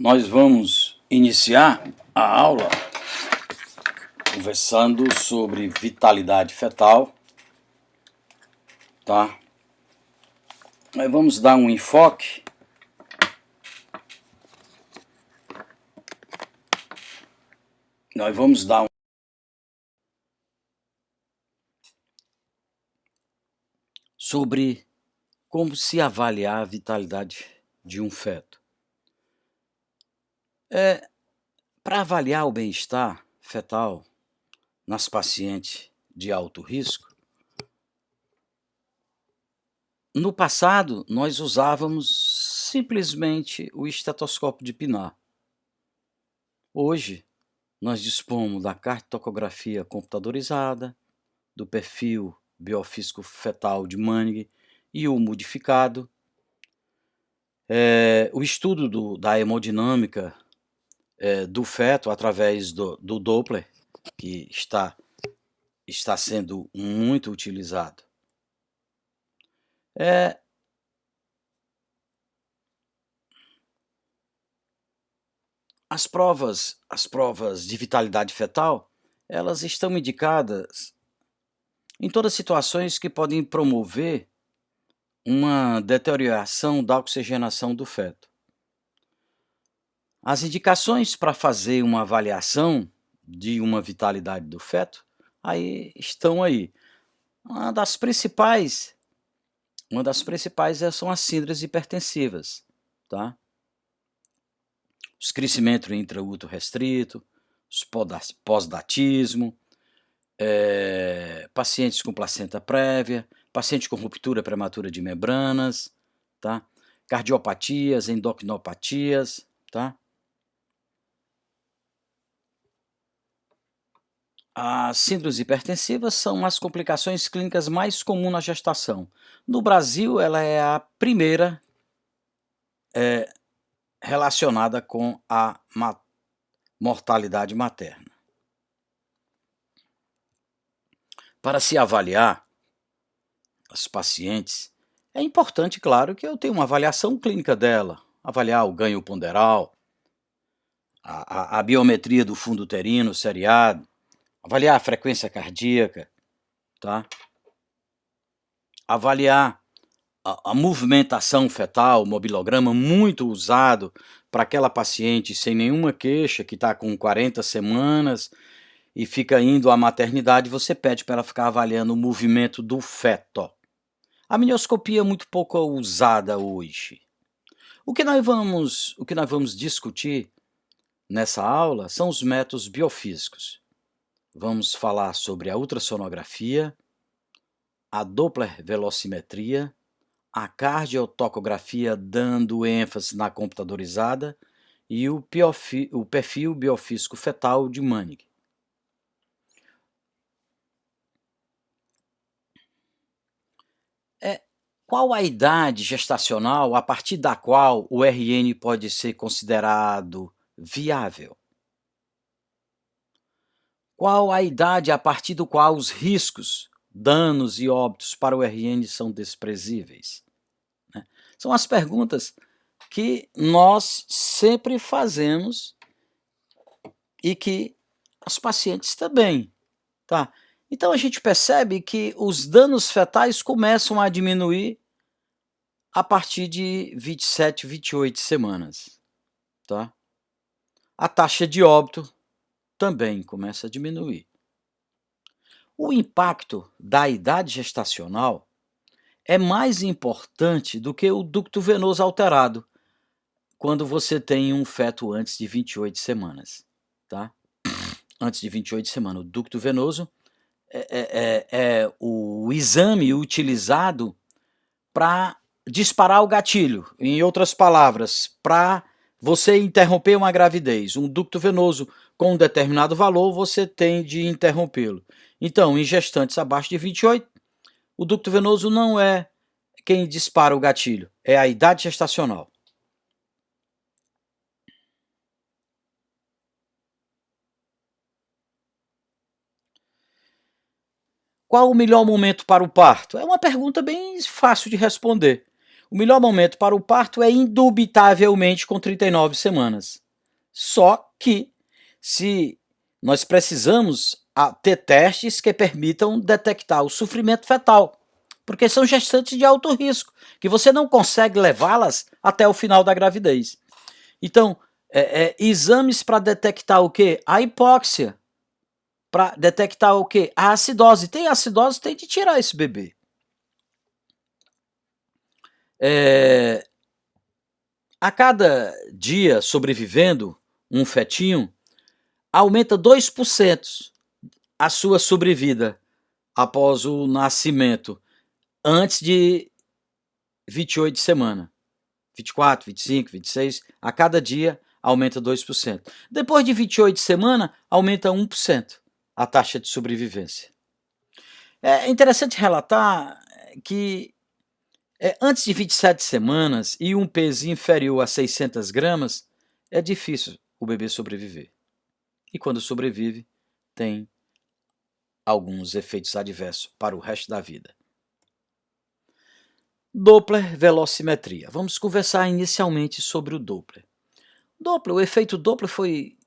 Nós vamos iniciar a aula conversando sobre vitalidade fetal, tá? Nós vamos dar um enfoque sobre como se avaliar a vitalidade de um feto. Para avaliar o bem-estar fetal nas pacientes de alto risco, no passado nós usávamos simplesmente o estetoscópio de pinar. Hoje nós dispomos da cardiotocografia computadorizada, do perfil biofísico fetal de Manning e o modificado, o estudo da hemodinâmica do feto através do Doppler, que está sendo muito utilizado. As provas de vitalidade fetal, elas estão indicadas em todas as situações que podem promover uma deterioração da oxigenação do feto. As indicações para fazer uma avaliação de uma vitalidade do feto estão aí. Uma das principais são as síndromes hipertensivas, tá? Os crescimentos intraútero restrito, os pós-datismo, pacientes com placenta prévia, paciente com ruptura prematura de membranas, tá? Cardiopatias, endocrinopatias, tá? As síndromes hipertensivas são as complicações clínicas mais comuns na gestação. No Brasil, ela é a primeira relacionada com a mortalidade materna. Para se avaliar as pacientes, é importante, claro, que eu tenha uma avaliação clínica dela, avaliar o ganho ponderal, a biometria do fundo uterino seriado, avaliar a frequência cardíaca, tá? Avaliar a movimentação fetal, o mobilograma, muito usado para aquela paciente sem nenhuma queixa, que está com 40 semanas e fica indo à maternidade, você pede para ela ficar avaliando o movimento do feto. A minioscopia é muito pouco usada hoje. O que nós vamos discutir nessa aula são os métodos biofísicos. Vamos falar sobre a ultrassonografia, a Doppler velocimetria, a cardiotocografia dando ênfase na computadorizada e o perfil biofísico fetal de Manning. Qual a idade gestacional a partir da qual o RN pode ser considerado viável? Qual a idade a partir do qual os riscos, danos e óbitos para o RN são desprezíveis? São as perguntas que nós sempre fazemos e que os pacientes também, tá? Então a gente percebe que os danos fetais começam a diminuir a partir de 27, 28 semanas, tá? A taxa de óbito também começa a diminuir. O impacto da idade gestacional é mais importante do que o ducto venoso alterado quando você tem um feto antes de 28 semanas, tá? Antes de 28 semanas, o ducto venoso é o exame utilizado para disparar o gatilho. Em outras palavras, para você interromper uma gravidez, um ducto venoso com um determinado valor, você tem de interrompê-lo. Então, em gestantes abaixo de 28, o ducto venoso não é quem dispara o gatilho, é a idade gestacional. Qual o melhor momento para o parto? É uma pergunta bem fácil de responder. O melhor momento para o parto é indubitavelmente com 39 semanas. Só que se nós precisamos ter testes que permitam detectar o sofrimento fetal, porque são gestantes de alto risco, que você não consegue levá-las até o final da gravidez. Então, exames para detectar o quê? A hipóxia. Para detectar o quê? A acidose. Tem acidose, tem de tirar esse bebê. A cada dia sobrevivendo um fetinho, aumenta 2% a sua sobrevida após o nascimento, antes de 28 semanas. 24, 25, 26, a cada dia aumenta 2%. Depois de 28 semanas, aumenta 1% a taxa de sobrevivência. É interessante relatar que antes de 27 semanas e um peso inferior a 600 gramas, é difícil o bebê sobreviver. E quando sobrevive, tem alguns efeitos adversos para o resto da vida. Doppler velocimetria. Vamos conversar inicialmente sobre o Doppler. O efeito Doppler foi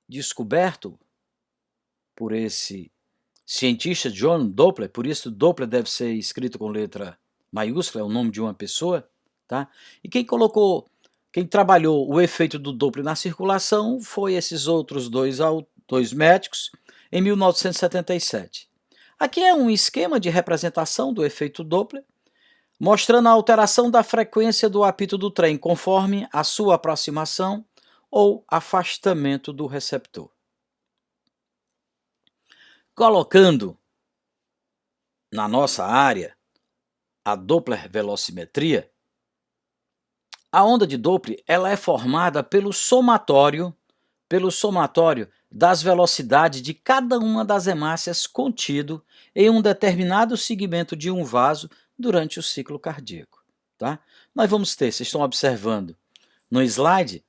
descoberto por esse cientista John Doppler, por isso Doppler deve ser escrito com letra maiúscula, é o nome de uma pessoa, tá? E quem trabalhou o efeito do Doppler na circulação foi esses outros dois médicos em 1977. Aqui é um esquema de representação do efeito Doppler, mostrando a alteração da frequência do apito do trem conforme a sua aproximação ou afastamento do receptor. Colocando na nossa área a Doppler velocimetria, a onda de Doppler ela é formada pelo somatório das velocidades de cada uma das hemácias contido em um determinado segmento de um vaso durante o ciclo cardíaco. Tá? Nós vamos ter, vocês estão observando no slide,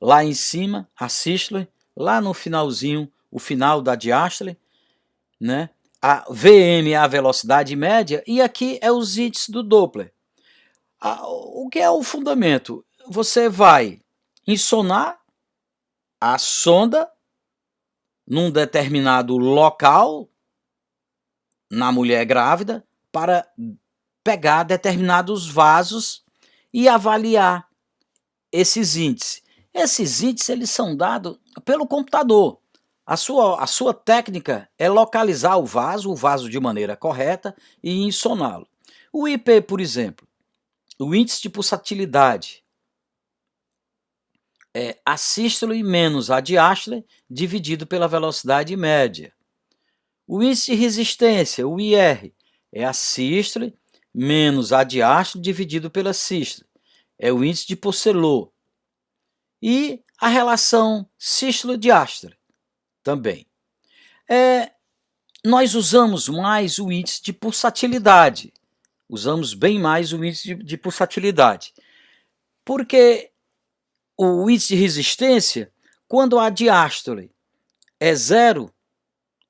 lá em cima a sístole, lá no finalzinho, o final da diástole, né? A VM é a velocidade média e aqui é os índices do Doppler. O que é o fundamento? Você vai insonar a sonda num determinado local na mulher grávida para pegar determinados vasos e avaliar esses índices. Esses índices eles são dados pelo computador. A sua técnica é localizar o vaso de maneira correta e insoná-lo. O IP, por exemplo, o índice de pulsatilidade, é a sístole menos a diástole dividido pela velocidade média. O índice de resistência, o IR, é a sístole menos a diástole dividido pela sístole. É o índice de Poisson. E a relação sístole-diástole também. Nós usamos mais o índice de pulsatilidade. Usamos bem mais o índice de pulsatilidade. Porque o índice de resistência, quando a diástole é 0,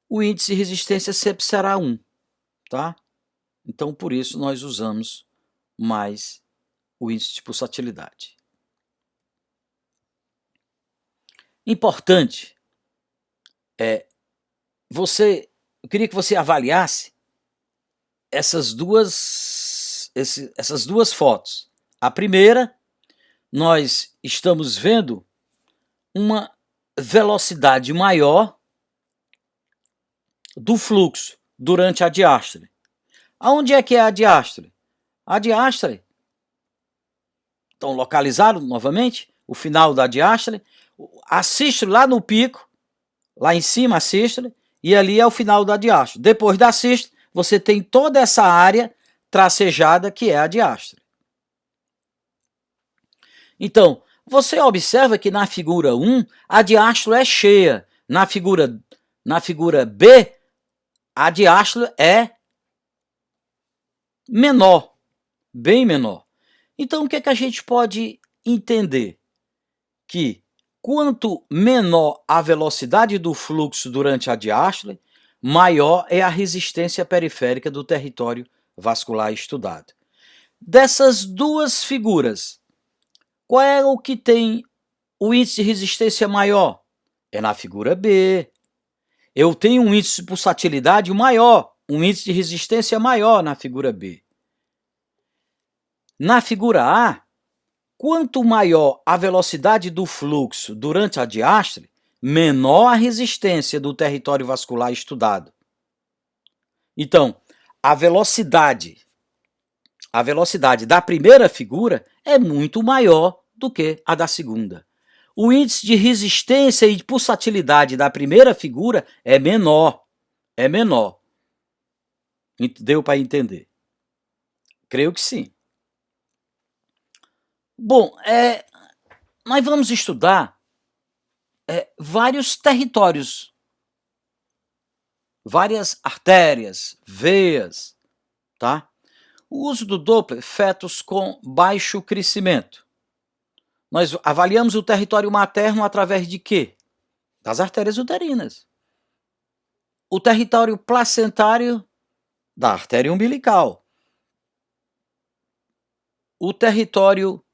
o índice de resistência sempre será 1. Tá? Então, por isso, nós usamos mais o índice de pulsatilidade. Importante eu queria que você avaliasse essas duas fotos. A primeira, nós estamos vendo uma velocidade maior do fluxo durante a diástole. Aonde é que é a diástole? A diástole, então localizado novamente, o final da diástole, a sístole lá no pico, lá em cima a sístole, e ali é o final da diástole. Depois da sístole, você tem toda essa área tracejada que é a diástole. Então, você observa que na figura 1, a diástole é cheia. Na figura B, a diástole é menor, bem menor. Então, o que a gente pode entender? Que quanto menor a velocidade do fluxo durante a diástole, maior é a resistência periférica do território vascular estudado. Dessas duas figuras, qual é o que tem o índice de resistência maior? É na figura B. Eu tenho um índice de pulsatilidade maior, um índice de resistência maior na figura B. Na figura A, quanto maior a velocidade do fluxo durante a diástole, menor a resistência do território vascular estudado. Então, a velocidade da primeira figura é muito maior do que a da segunda. O índice de resistência e de pulsatilidade da primeira figura é menor. Deu para entender? Creio que sim. Bom, nós vamos estudar vários territórios, várias artérias, veias, tá? O uso do Doppler, fetos com baixo crescimento. Nós avaliamos o território materno através de quê? Das artérias uterinas. O território placentário, da artéria umbilical. O território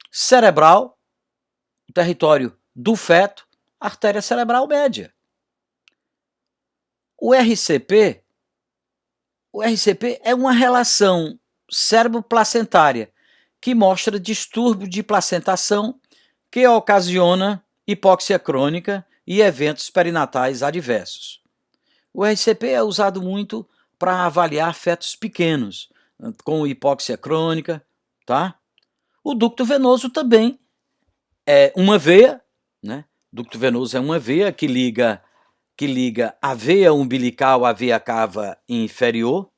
cerebral, o território do feto, artéria cerebral média. O RCP é uma relação cérebro-placentária que mostra distúrbio de placentação que ocasiona hipóxia crônica e eventos perinatais adversos. O RCP é usado muito para avaliar fetos pequenos, com hipóxia crônica, tá? O ducto venoso também é uma veia, né? O ducto venoso é uma veia que liga a veia umbilical à veia cava inferior.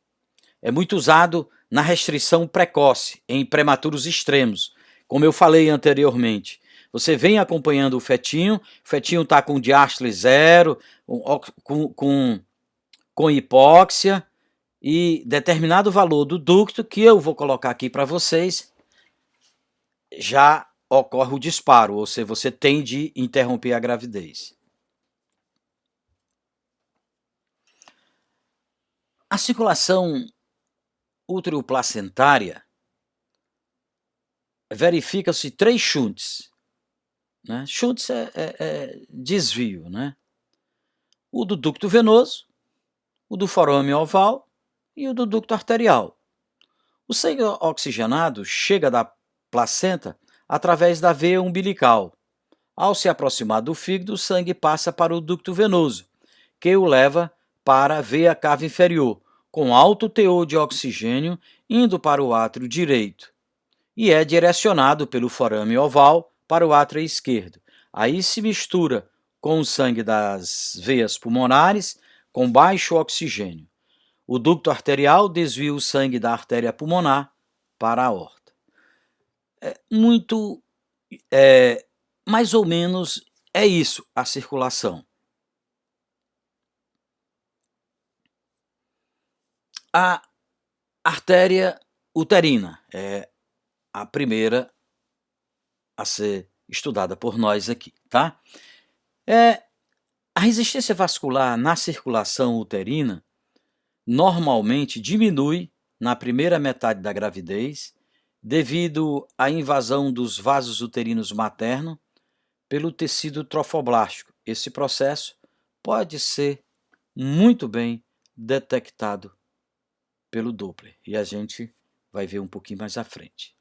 É muito usado na restrição precoce, em prematuros extremos. Como eu falei anteriormente, você vem acompanhando o fetinho está com diástole zero, com hipóxia, e determinado valor do ducto, que eu vou colocar aqui para vocês, já ocorre o disparo, ou seja, você tem de interromper a gravidez. A circulação uteroplacentária verifica-se 3 shunts. Né? Shunts é desvio. Né? O do ducto venoso, o do forame oval e o do ducto arterial. O sangue oxigenado chega da placenta através da veia umbilical. Ao se aproximar do fígado, o sangue passa para o ducto venoso, que o leva para a veia cava inferior, com alto teor de oxigênio, indo para o átrio direito. E é direcionado pelo forame oval para o átrio esquerdo. Aí se mistura com o sangue das veias pulmonares, com baixo oxigênio. O ducto arterial desvia o sangue da artéria pulmonar para a aorta. Mais ou menos é isso a circulação. A artéria uterina é a primeira a ser estudada por nós aqui, tá? A resistência vascular na circulação uterina normalmente diminui na primeira metade da gravidez devido à invasão dos vasos uterinos maternos pelo tecido trofoblástico. Esse processo pode ser muito bem detectado pelo Doppler, e a gente vai ver um pouquinho mais à frente.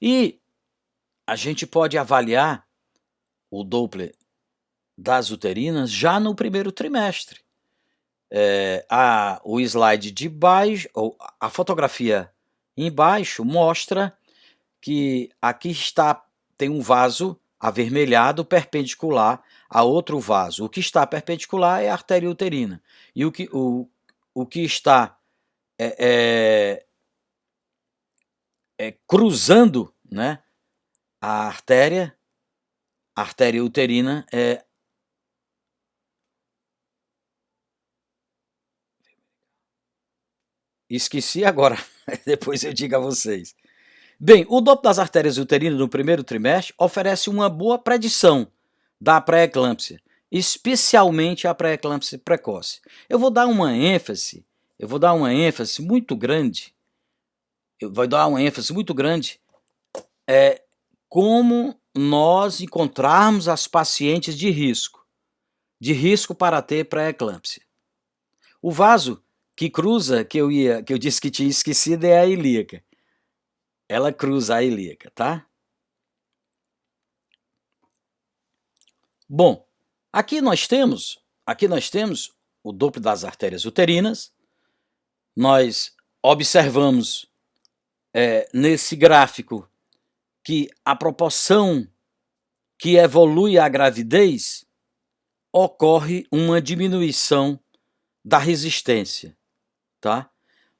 E a gente pode avaliar o Doppler das uterinas já no primeiro trimestre. O slide de baixo, ou a fotografia embaixo, mostra que aqui tem um vaso avermelhado perpendicular a outro vaso. O que está perpendicular é a artéria uterina. E o que está cruzando, né, a artéria uterina Esqueci agora, depois eu digo a vocês. Bem, o Doppler das artérias uterinas no primeiro trimestre oferece uma boa predição da pré-eclâmpsia, especialmente a pré-eclâmpsia precoce. Eu vou dar uma ênfase eu vou dar uma ênfase muito grande, como nós encontrarmos as pacientes de risco para ter pré-eclâmpsia. O vaso que cruza, que eu disse que tinha esquecido, é a ilíaca. Ela cruza a ilíaca, tá? Bom, aqui nós temos o Doppler das artérias uterinas. Nós observamos nesse gráfico que a proporção que evolui a gravidez ocorre uma diminuição da resistência, tá?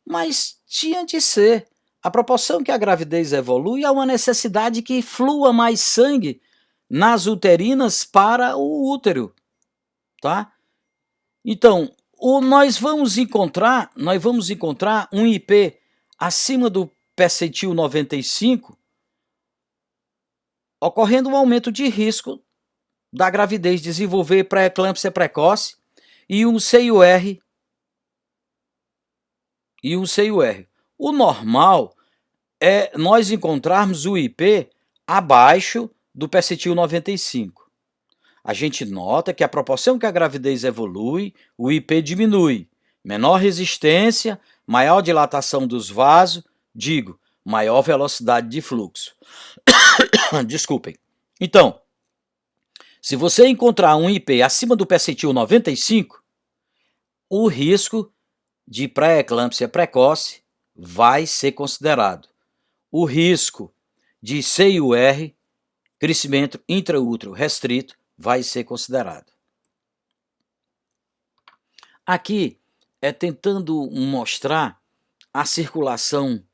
Mas tinha de ser. A proporção que a gravidez evolui há uma necessidade que flua mais sangue nas uterinas para o útero, tá? Então, nós vamos encontrar um IP acima do percentil 95, ocorrendo um aumento de risco da gravidez desenvolver pré-eclâmpsia precoce e um CIUR. O normal é nós encontrarmos o IP abaixo do percentil 95. A gente nota que a proporção que a gravidez evolui, o IP diminui. Menor resistência, maior dilatação dos vasos, maior velocidade de fluxo. Desculpem. Então, se você encontrar um IP acima do percentil 95, o risco de pré-eclâmpsia precoce vai ser considerado. O risco de CIUR, crescimento intraútero restrito, vai ser considerado. Aqui é tentando mostrar a circulação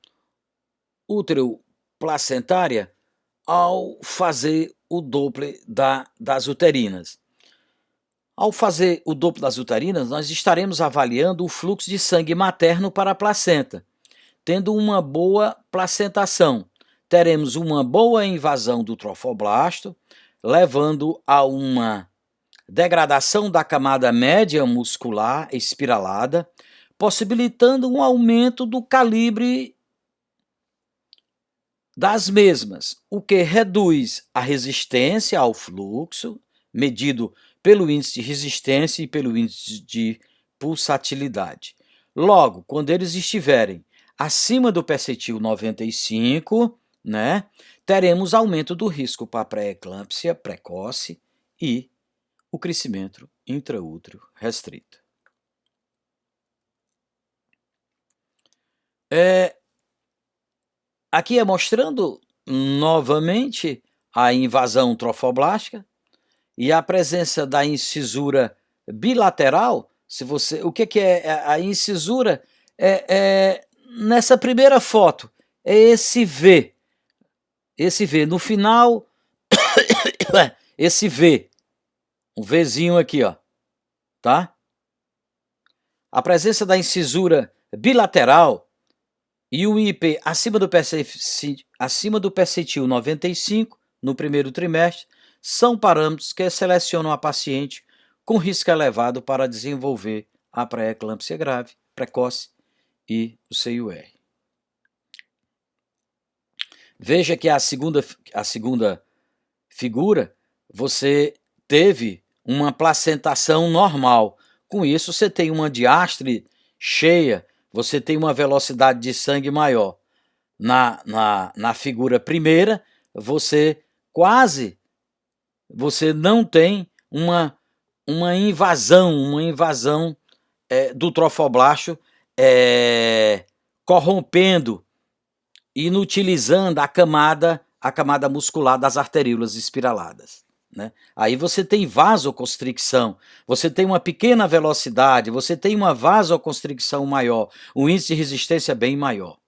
útero-placentária ao fazer o Doppler das uterinas. Ao fazer o Doppler das uterinas, nós estaremos avaliando o fluxo de sangue materno para a placenta. Tendo uma boa placentação, teremos uma boa invasão do trofoblasto, levando a uma degradação da camada média muscular espiralada, possibilitando um aumento do calibre das mesmas, o que reduz a resistência ao fluxo, medido pelo índice de resistência e pelo índice de pulsatilidade. Logo, quando eles estiverem acima do percentil 95, teremos aumento do risco para pré-eclâmpsia precoce e o crescimento intraútero restrito. Aqui é mostrando novamente a invasão trofoblástica e a presença da incisura bilateral. O que é a incisura? Nessa primeira foto, é esse V. No final, esse V. Um Vzinho aqui, ó. Tá? A presença da incisura bilateral e o IP acima do percentil 95 no primeiro trimestre são parâmetros que selecionam a paciente com risco elevado para desenvolver a pré-eclâmpsia grave, precoce e o CIUR. Veja que a segunda figura, você teve uma placentação normal. Com isso, você tem uma diástole cheia, você tem uma velocidade de sangue maior. Na figura primeira, você não tem uma invasão do trofoblasto corrompendo, inutilizando a camada muscular das arteríolas espiraladas. Aí você tem vasoconstricção, você tem uma pequena velocidade, você tem uma vasoconstricção maior, um índice de resistência bem maior.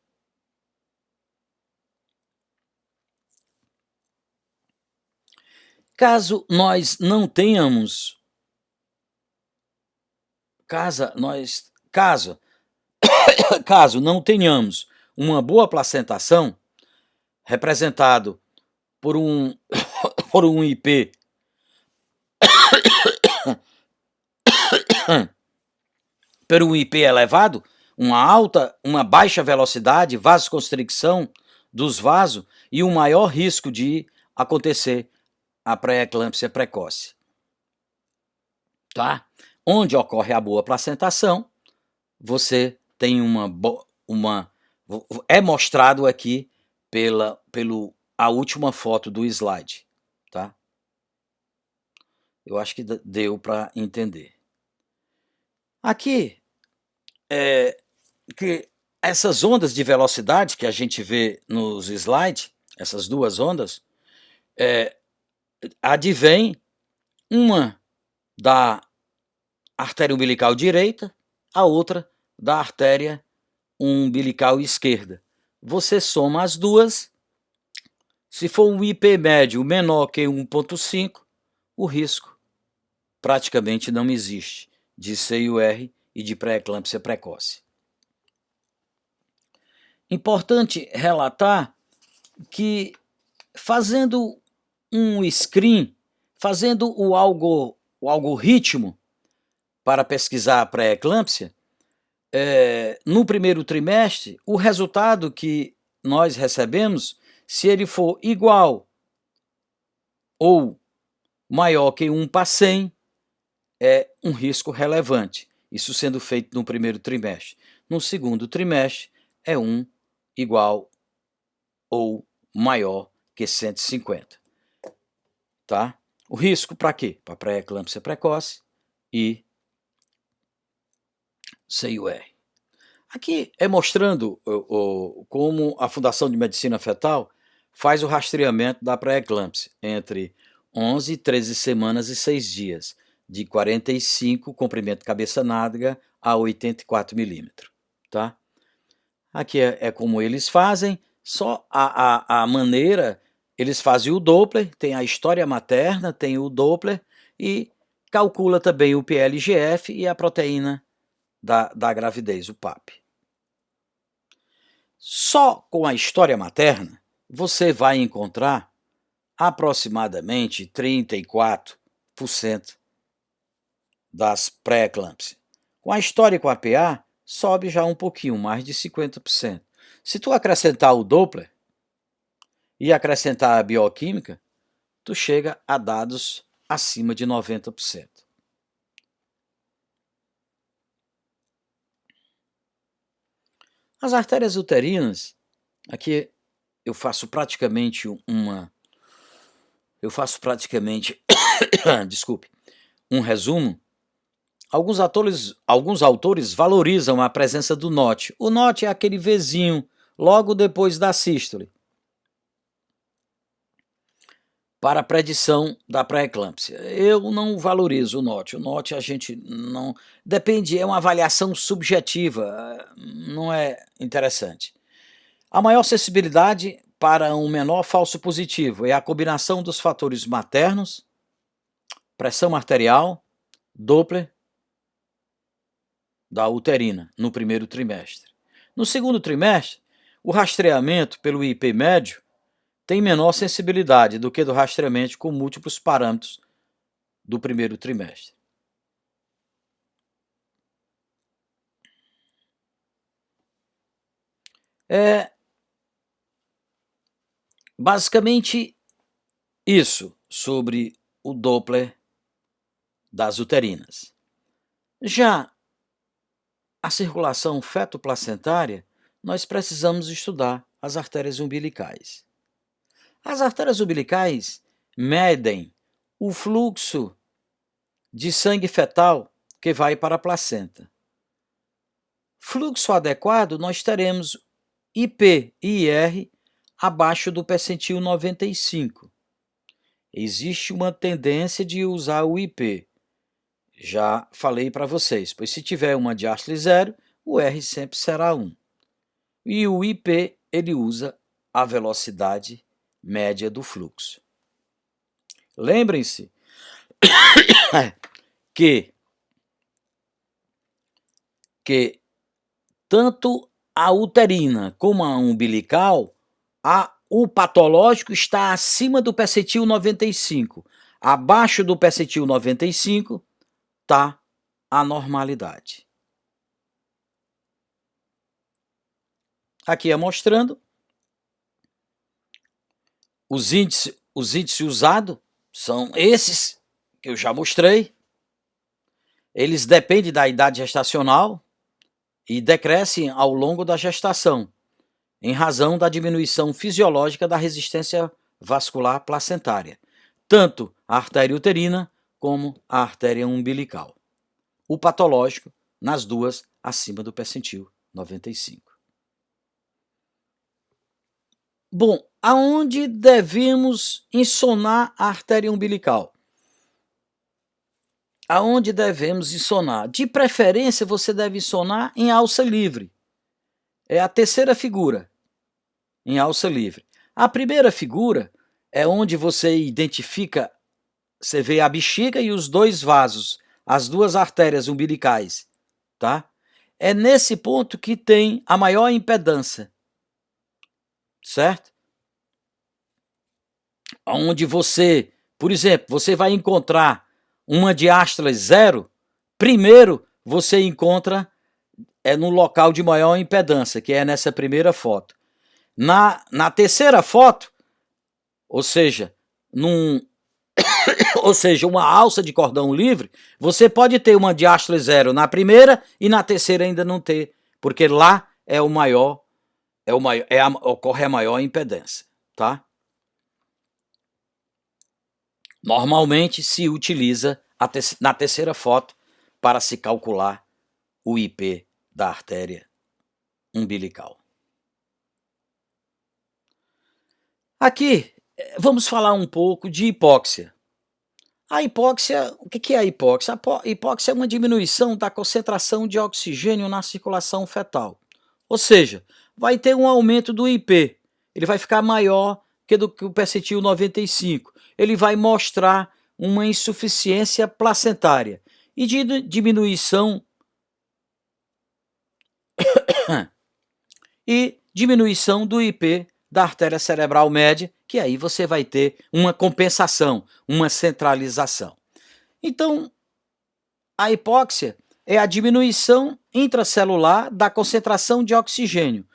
Caso nós não tenhamos uma boa placentação, representado por um IP elevado, uma baixa velocidade, vasoconstricção dos vasos e um maior risco de acontecer a pré-eclâmpsia precoce. Tá? Onde ocorre a boa placentação, você tem é mostrado aqui a última foto do slide, tá? Eu acho que deu para entender. Aqui, que essas ondas de velocidade que a gente vê nos slides, essas duas ondas, advém uma da artéria umbilical direita, a outra da artéria umbilical esquerda. Você soma as duas, se for um IP médio menor que 1,5, o risco praticamente não existe de CIUR e de pré-eclâmpsia precoce. Importante relatar que fazendo um screen, fazendo o algoritmo para pesquisar a pré-eclâmpsia, no primeiro trimestre, o resultado que nós recebemos, se ele for igual ou maior que 1/100, é um risco relevante. Isso sendo feito no primeiro trimestre. No segundo trimestre, é 1 igual ou maior que 150. Tá? O risco para quê? Para pré-eclâmpsia precoce e CIUR. Aqui é mostrando como a Fundação de Medicina Fetal faz o rastreamento da pré-eclâmpsia entre 11, 13 semanas e 6 dias, de 45 comprimento cabeça-nádega a 84 milímetros. Tá? Aqui é como eles fazem, só a maneira, eles fazem o Doppler, tem a história materna, tem o Doppler e calcula também o PLGF e a proteína da gravidez, o PAP. Só com a história materna, você vai encontrar aproximadamente 34% das pré-eclâmpsias. Com a história e com a PA, sobe já um pouquinho, mais de 50%. Se tu acrescentar o Doppler e acrescentar a bioquímica, tu chega a dados acima de 90%. As artérias uterinas, aqui eu faço praticamente desculpe, um resumo. Alguns autores valorizam a presença do NOT. O NOT é aquele Vzinho logo depois da sístole, para a predição da pré-eclâmpsia. Eu não valorizo o NOT. O NOT a gente não... Depende, é uma avaliação subjetiva, não é interessante. A maior sensibilidade para um menor falso positivo é a combinação dos fatores maternos, pressão arterial, Doppler da uterina no primeiro trimestre. No segundo trimestre, o rastreamento pelo IP médio tem menor sensibilidade do que do rastreamento com múltiplos parâmetros do primeiro trimestre. Basicamente isso sobre o Doppler das uterinas. Já a circulação fetoplacentária, nós precisamos estudar as artérias umbilicais. As artérias umbilicais medem o fluxo de sangue fetal que vai para a placenta. Fluxo adequado, nós teremos IP e IR abaixo do percentil 95. Existe uma tendência de usar o IP. Já falei para vocês, pois se tiver uma diástole 0, o R sempre será 1. E o IP, ele usa a velocidade média do fluxo. Lembrem-se que tanto a uterina como a umbilical, o patológico está acima do percentil 95. Abaixo do percentil 95 está a normalidade. aqui é mostrando os índices usados, são esses que eu já mostrei. Eles dependem da idade gestacional e decrescem ao longo da gestação, em razão da diminuição fisiológica da resistência vascular placentária, tanto a artéria uterina como a artéria umbilical. O patológico nas duas acima do percentil 95. Bom, aonde devemos insonar a artéria umbilical? Aonde devemos insonar? De preferência, você deve insonar em alça livre. É a terceira figura, em alça livre. A primeira figura é onde você identifica, você vê a bexiga e os dois vasos, as duas artérias umbilicais, tá? É nesse ponto que tem a maior impedância, certo? Onde você, por exemplo, você vai encontrar uma diástole zero, primeiro você encontra no local de maior impedância, que é nessa primeira foto. Na terceira foto, ou seja, uma alça de cordão livre, você pode ter uma diástole zero na primeira e na terceira ainda não ter, porque lá ocorre a maior impedância, tá? Normalmente se utiliza na terceira foto para se calcular o IP da artéria umbilical. Aqui vamos falar um pouco de hipóxia. A hipóxia, o que é a hipóxia? A hipóxia é uma diminuição da concentração de oxigênio na circulação fetal. Ou seja, vai ter um aumento do IP. Ele vai ficar maior que o percentil 95. Ele vai mostrar uma insuficiência placentária e de diminuição do IP da artéria cerebral média, que aí você vai ter uma compensação, uma centralização. Então, a hipóxia é a diminuição intracelular da concentração de oxigênio.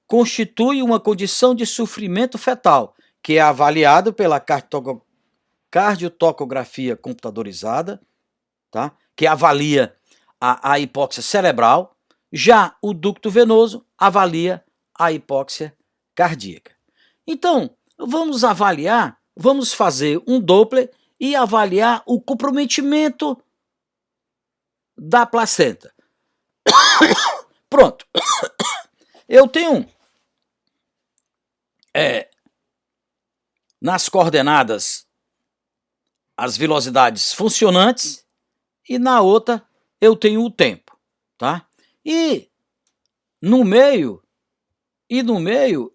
Constitui uma condição de sofrimento fetal, que é avaliado pela cardiotocografia computadorizada, tá? Que avalia a hipóxia cerebral. Já o ducto venoso avalia a hipóxia cardíaca. Então, vamos fazer um Doppler e avaliar o comprometimento da placenta. Pronto. Eu tenho nas coordenadas as velocidades funcionantes e na outra eu tenho o tempo, tá? E no meio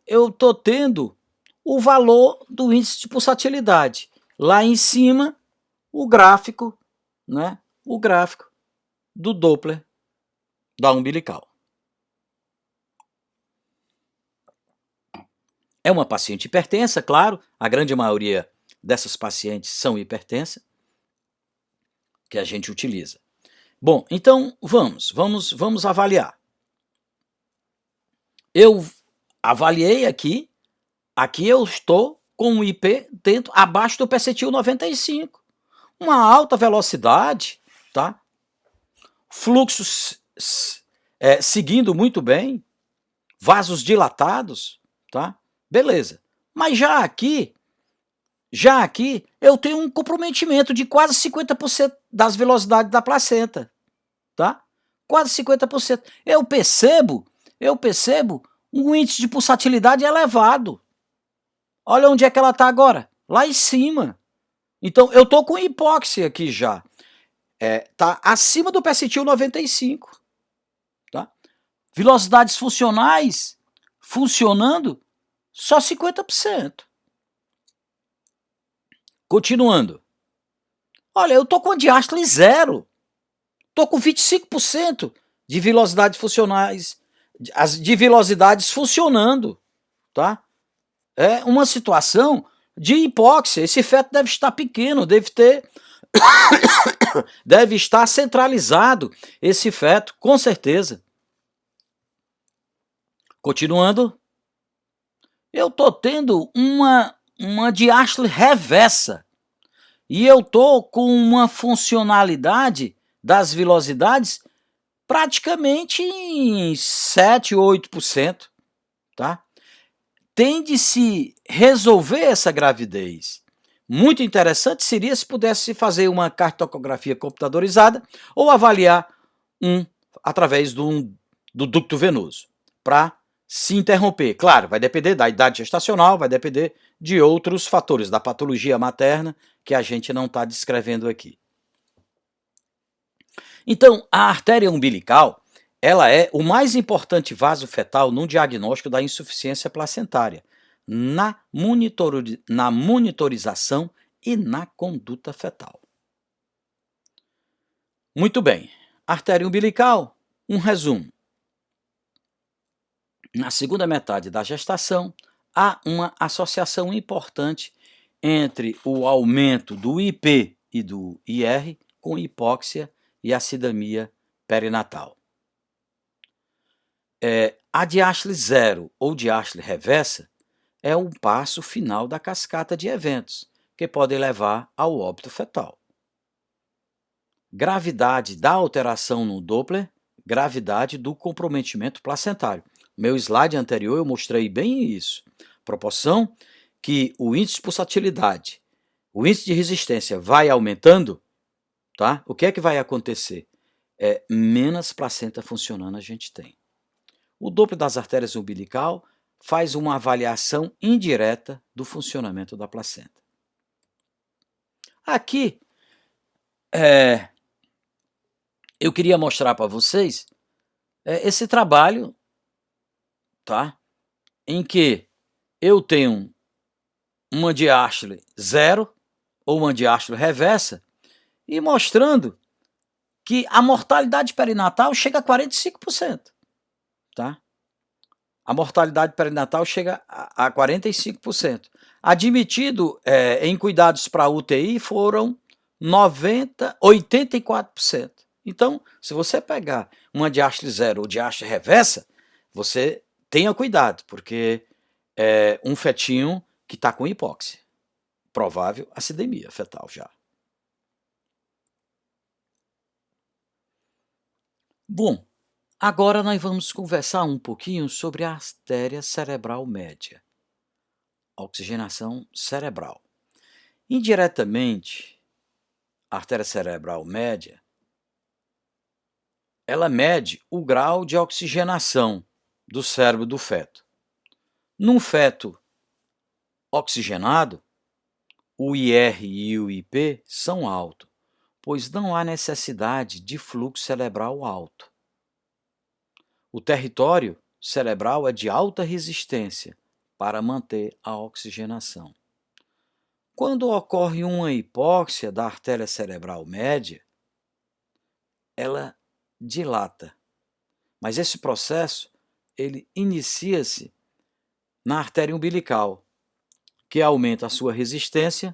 eu estou tendo o valor do índice de pulsatilidade. Lá em cima, o gráfico, né? O gráfico do Doppler da umbilical. É uma paciente hipertensa, claro, a grande maioria dessas pacientes são hipertensas, que a gente utiliza. Bom, então vamos avaliar. Eu avaliei aqui eu estou com um IP abaixo do percentil 95. Uma alta velocidade, tá? Fluxo seguindo muito bem, vasos dilatados, tá? Beleza. Mas já aqui eu tenho um comprometimento de quase 50% das velocidades da placenta, tá? Quase 50%. Eu percebo um índice de pulsatilidade elevado. Olha onde é que ela está agora, lá em cima. Então, eu estou com hipóxia aqui já. Está acima do percentil 95. Tá? Velocidades funcionais funcionando só 50%. Continuando. Olha, eu estou com a diástole zero. Estou com 25% de velocidades funcionais, de velocidades funcionando. Tá? É uma situação de hipóxia. Esse feto deve estar pequeno, deve estar centralizado esse feto, com certeza. Continuando, eu estou tendo uma diástole reversa e eu estou com uma funcionalidade das velocidades praticamente em 7, 8%, tá? Tem de se resolver essa gravidez. Muito interessante seria se pudesse fazer uma cartografia computadorizada ou avaliar através do ducto venoso, para se interromper. Claro, vai depender da idade gestacional, vai depender de outros fatores, da patologia materna, que a gente não está descrevendo aqui. Então, a artéria umbilical, ela é o mais importante vaso fetal no diagnóstico da insuficiência placentária, na monitorização e na conduta fetal. Muito bem, artéria umbilical, um resumo. Na segunda metade da gestação, há uma associação importante entre o aumento do IP e do IR com hipóxia e acidemia perinatal. A diástole zero ou diástole reversa é o passo final da cascata de eventos que podem levar ao óbito fetal. Gravidade da alteração no Doppler, gravidade do comprometimento placentário. Meu slide anterior eu mostrei bem isso. Proporção que o índice de pulsatilidade, o índice de resistência vai aumentando, tá? O que é que vai acontecer? Menos placenta funcionando a gente tem. O Doppler das artérias umbilical faz uma avaliação indireta do funcionamento da placenta. Aqui, eu queria mostrar para vocês esse trabalho, tá? Em que eu tenho uma diástole zero ou uma diástole reversa e mostrando que a mortalidade perinatal chega a 45%, tá? A mortalidade perinatal chega a 45%. Admitido em cuidados para UTI foram 84%. Então, se você pegar uma diástole zero ou diástole reversa, você tenha cuidado, porque é um fetinho que está com hipóxia. Provável acidemia fetal já. Bom, agora nós vamos conversar um pouquinho sobre a artéria cerebral média. Oxigenação cerebral. Indiretamente, a artéria cerebral média, ela mede o grau de oxigenação do cérebro do feto. Num feto oxigenado, o IR e o IP são altos, pois não há necessidade de fluxo cerebral alto. O território cerebral é de alta resistência para manter a oxigenação. Quando ocorre uma hipóxia da artéria cerebral média, ela dilata. Mas esse processo, ele inicia-se na artéria umbilical, que aumenta a sua resistência,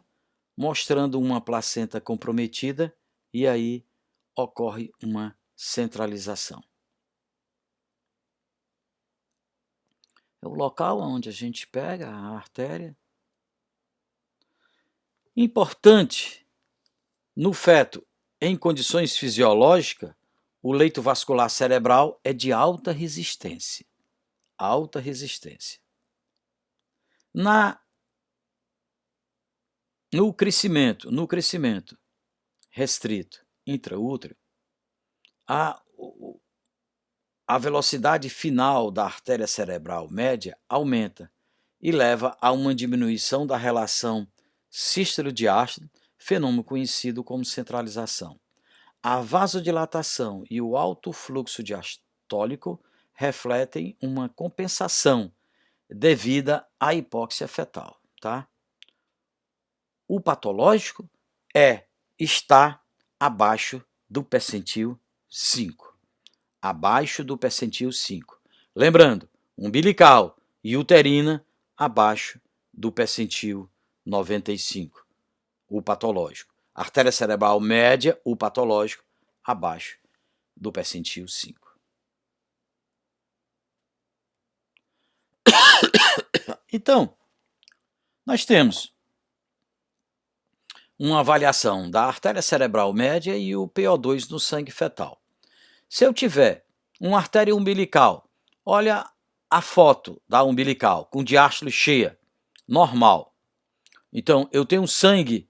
mostrando uma placenta comprometida, e aí ocorre uma centralização. É o local onde a gente pega a artéria. Importante, no feto, em condições fisiológicas, o leito vascular cerebral é de alta resistência. Alta resistência. No crescimento restrito intraútero, a velocidade final da artéria cerebral média aumenta e leva a uma diminuição da relação sístole-diástole, fenômeno conhecido como centralização. A vasodilatação e o alto fluxo diastólico refletem uma compensação devida à hipóxia fetal, tá? O patológico está abaixo do percentil 5. Abaixo do percentil 5. Lembrando, umbilical e uterina abaixo do percentil 95. O patológico. Artéria cerebral média, o patológico, abaixo do percentil 5. Então, nós temos uma avaliação da artéria cerebral média e o PO2 no sangue fetal. Se eu tiver uma artéria umbilical, olha a foto da umbilical, com diástole cheia, normal. Então, eu tenho sangue,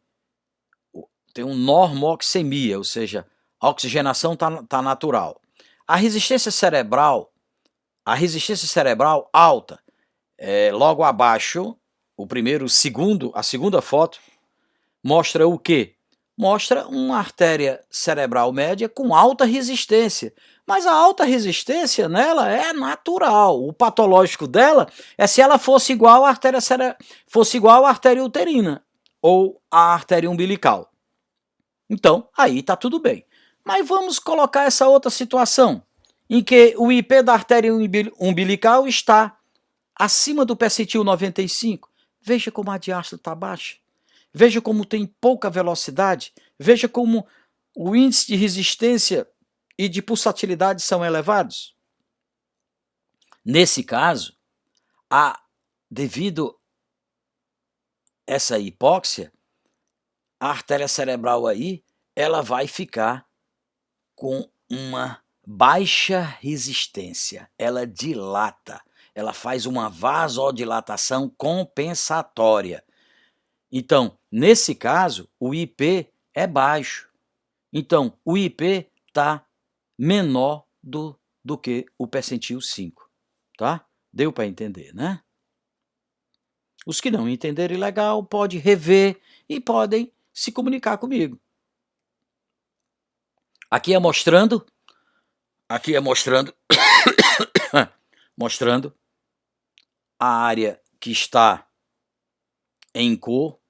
tenho normoxemia, ou seja, a oxigenação tá natural. A resistência cerebral alta, logo abaixo, a segunda foto, mostra o quê? Mostra uma artéria cerebral média com alta resistência. Mas a alta resistência nela é natural. O patológico dela é se ela fosse igual à artéria uterina ou à artéria umbilical. Então, aí está tudo bem. Mas vamos colocar essa outra situação, em que o IP da artéria umbilical está acima do percentil 95. Veja como a diástole está baixa. Veja como tem pouca velocidade. Veja como o índice de resistência e de pulsatilidade são elevados. Nesse caso, devido a essa hipóxia, a artéria cerebral aí, ela vai ficar com uma baixa resistência. Ela dilata, ela faz uma vasodilatação compensatória. Então, nesse caso, o IP é baixo. Então, o IP está menor do que o percentil 5, tá? Deu para entender, né? Os que não entenderem legal, pode rever e podem se comunicar comigo. Aqui é mostrando mostrando a área que está em cor,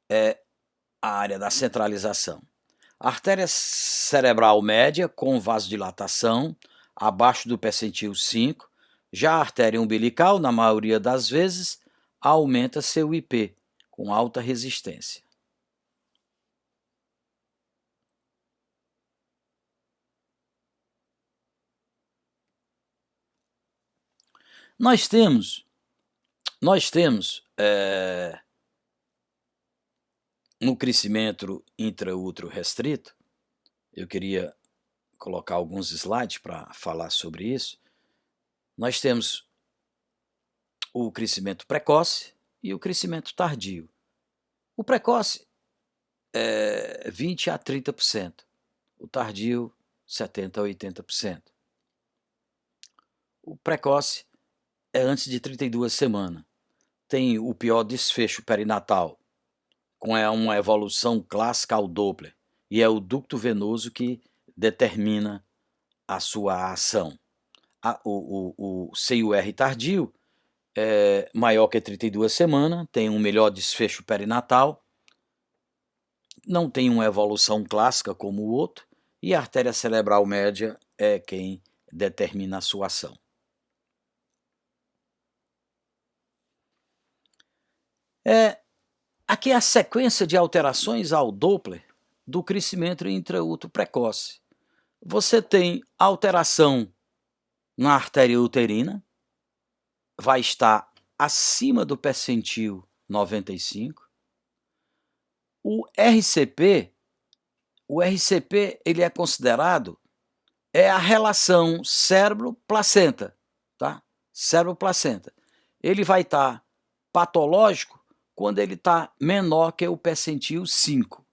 é a área da centralização. Artéria cerebral média com vasodilatação abaixo do percentil 5. Já a artéria umbilical, na maioria das vezes, aumenta seu IP com alta resistência. Nós temos no crescimento intraútero restrito, eu queria colocar alguns slides para falar sobre isso. Nós temos o crescimento precoce e o crescimento tardio. O precoce é 20 a 30%, o tardio 70 a 80%. O precoce é antes de 32 semanas. Tem o pior desfecho perinatal, com uma evolução clássica ao Doppler, e é o ducto venoso que determina a sua ação. O CUR tardio é maior que 32 semanas, tem um melhor desfecho perinatal, não tem uma evolução clássica como o outro, e a artéria cerebral média é quem determina a sua ação. Aqui é a sequência de alterações ao Doppler do crescimento intraútero precoce. Você tem alteração na artéria uterina, vai estar acima do percentil 95. O RCP ele é considerado a relação cérebro-placenta, tá? Cérebro-placenta. Ele vai estar patológico quando ele está menor que o percentil 5.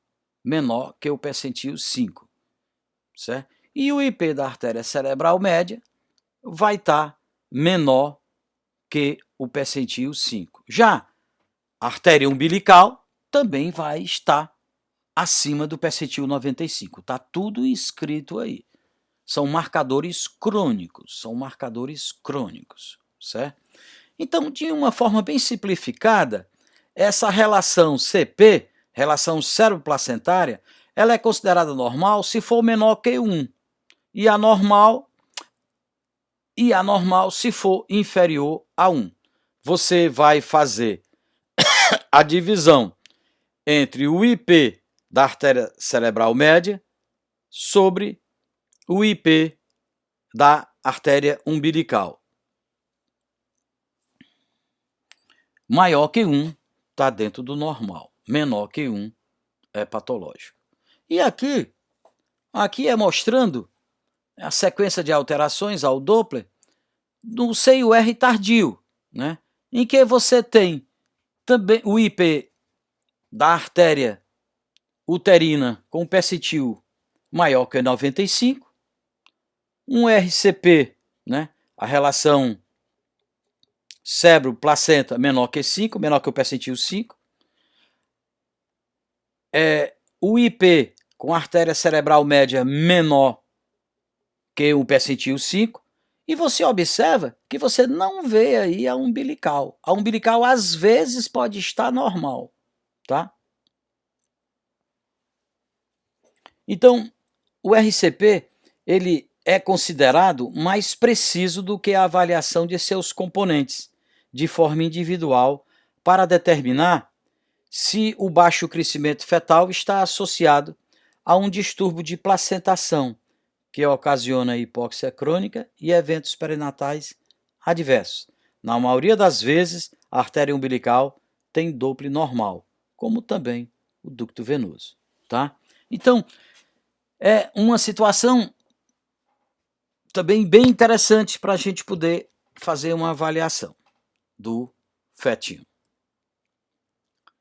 Menor que o percentil 5. Certo? E o IP da artéria cerebral média vai estar menor que o percentil 5. Já a artéria umbilical também vai estar acima do percentil 95. Está tudo escrito aí. São marcadores crônicos, certo? Então, de uma forma bem simplificada, essa relação CP, relação cérebro-placentária, ela é considerada normal se for menor que 1, e anormal se for inferior a 1. Você vai fazer a divisão entre o IP da artéria cerebral média sobre o IP da artéria umbilical. Maior que 1 está dentro do normal, menor que 1 é patológico. E aqui é mostrando a sequência de alterações ao Doppler do CIUR tardio, né? Em que você tem também o IP da artéria uterina com percentil maior que 95, um RCP, né? A relação cérebro-placenta menor que 5, menor que o percentil 5, o IP com artéria cerebral média menor que o percentil 5, e você observa que você não vê aí a umbilical. A umbilical às vezes pode estar normal, tá? Então, o RCP, ele é considerado mais preciso do que a avaliação de seus componentes, de forma individual, para determinar se o baixo crescimento fetal está associado a um distúrbio de placentação, que ocasiona hipóxia crônica e eventos perinatais adversos. Na maioria das vezes, a artéria umbilical tem Doppler normal, como também o ducto venoso, tá? Então, é uma situação também bem interessante para a gente poder fazer uma avaliação do fetinho.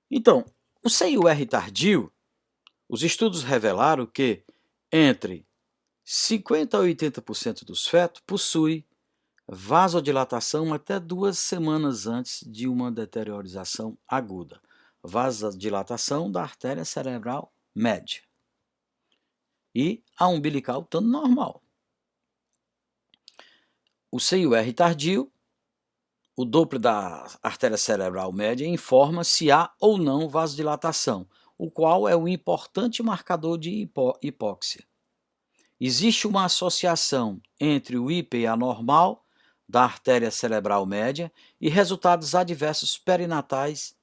Então, o CIUR tardio, os estudos revelaram que entre 50% a 80% dos fetos possui vasodilatação até 2 semanas antes de uma deteriorização aguda. Vasodilatação da artéria cerebral média. E a umbilical estando normal. O CIUR tardio, o Doppler da artéria cerebral média informa se há ou não vasodilatação, o qual é um importante marcador de hipóxia. Existe uma associação entre o IP anormal da artéria cerebral média e resultados adversos perinatais